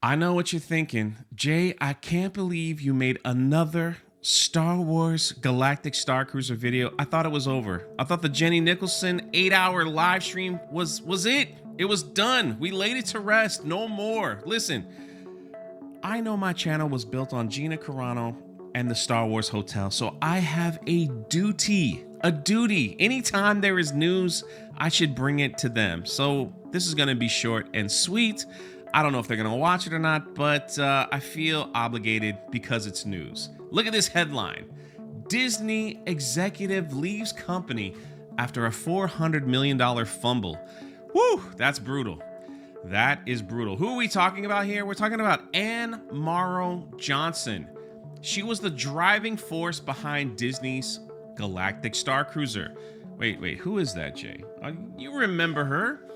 I know what you're thinking. Jay, I can't believe you made another Star Wars Galactic Star Cruiser video. I thought it was over. I thought the Jenny Nicholson 8-hour live stream was it. It was done. We laid it to rest. No more. Listen, I know my channel was built on Gina Carano and the Star Wars Hotel, so I have a duty. A duty. Anytime there is news, I should bring it to them. So this is going to be short and sweet. I don't know if they're going to watch it or not, but I feel obligated because it's news. Look at this headline. Disney executive leaves company after a $400 million fumble. Woo, that's brutal. That is brutal. Who are we talking about here? We're talking about Anne Morrow Johnson. She was the driving force behind Disney's Galactic Star Cruiser. Wait, who is that, Jay? You remember her?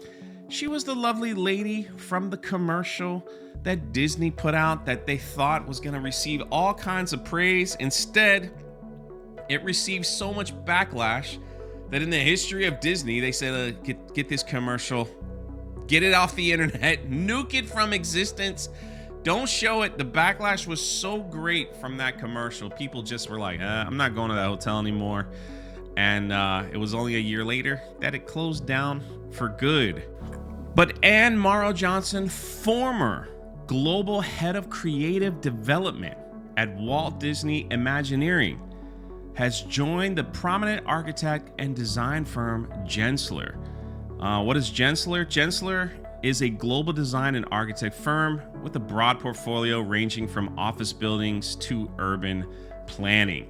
She was the lovely lady from the commercial that Disney put out that they thought was going to receive all kinds of praise. Instead, it received so much backlash that in the history of Disney, they said, get this commercial, get it off the internet, nuke it from existence. Don't show it. The backlash was so great from that commercial. People just were like, I'm not going to that hotel anymore. And it was only a year later that it closed down for good. But Anne Morrow Johnson, former global head of creative development at Walt Disney Imagineering, has joined the prominent architect and design firm Gensler. What is Gensler? Gensler is a global design and architect firm with a broad portfolio ranging from office buildings to urban planning.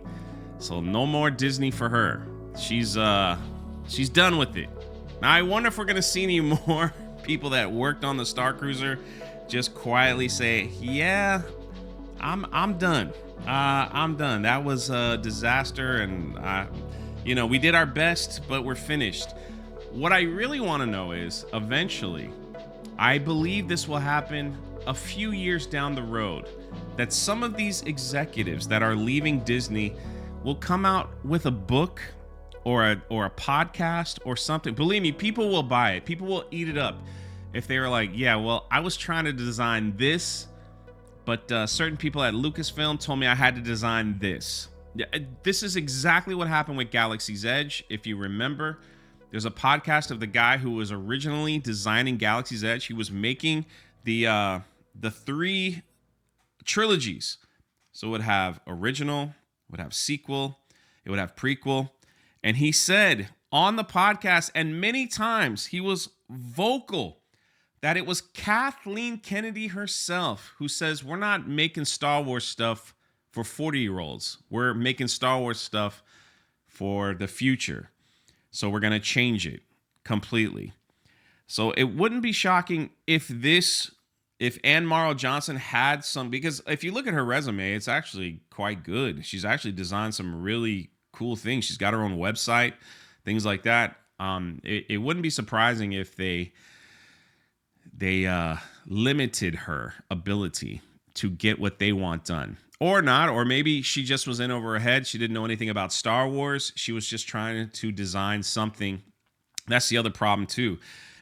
So no more Disney for her. She's done with it. Now I wonder if we're gonna see any more people that worked on the Star Cruiser just quietly say, "Yeah, I'm done. I'm done. That was a disaster, and we did our best, but we're finished." What I really want to know is, eventually, I believe this will happen a few years down the road, that some of these executives that are leaving Disney will come out with a book or a podcast or something. Believe me, people will buy it. People will eat it up if they were like, yeah, well, I was trying to design this, but certain people at Lucasfilm told me I had to design this. This is exactly what happened with Galaxy's Edge. If you remember, there's a podcast of the guy who was originally designing Galaxy's Edge. He was making the 3 trilogies. So it would have original, it would have sequel, it would have prequel. And he said on the podcast, and many times he was vocal, that it was Kathleen Kennedy herself who says, we're not making Star Wars stuff for 40-year-olds. We're making Star Wars stuff for the future. So we're going to change it completely. So it wouldn't be shocking if Anne Morrow Johnson had some, because if you look at her resume, it's actually quite good. She's actually designed some really cool things. She's got her own website, things like that. It wouldn't be surprising if they limited her ability to get what they want done. Or not, or maybe she just was in over her head. She didn't know anything about Star Wars. She was just trying to design something. That's the other problem too.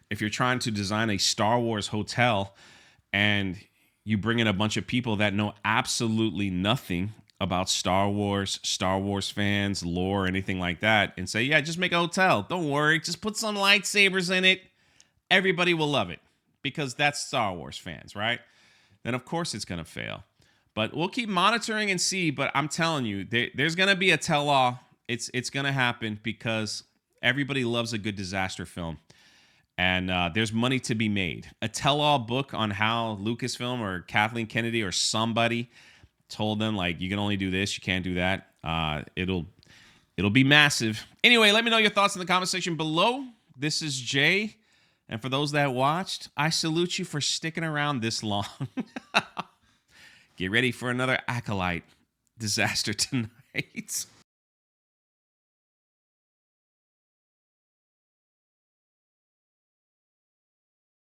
If you're trying to design a Star Wars hotel and you bring in a bunch of people that know absolutely nothing about Star Wars fans, lore, anything like that, and say, yeah, just make a hotel. Don't worry, just put some lightsabers in it. Everybody will love it because that's Star Wars fans, right? Then of course it's going to fail. But we'll keep monitoring and see. But I'm telling you, there's going to be a tell-all. It's going to happen because everybody loves a good disaster film. And there's money to be made. A tell-all book on how Lucasfilm or Kathleen Kennedy or somebody told them, like, you can only do this, you can't do that. It'll be massive. Anyway, let me know your thoughts in the comment section below. This is Jay. And for those that watched, I salute you for sticking around this long. Get ready for another Acolyte disaster tonight.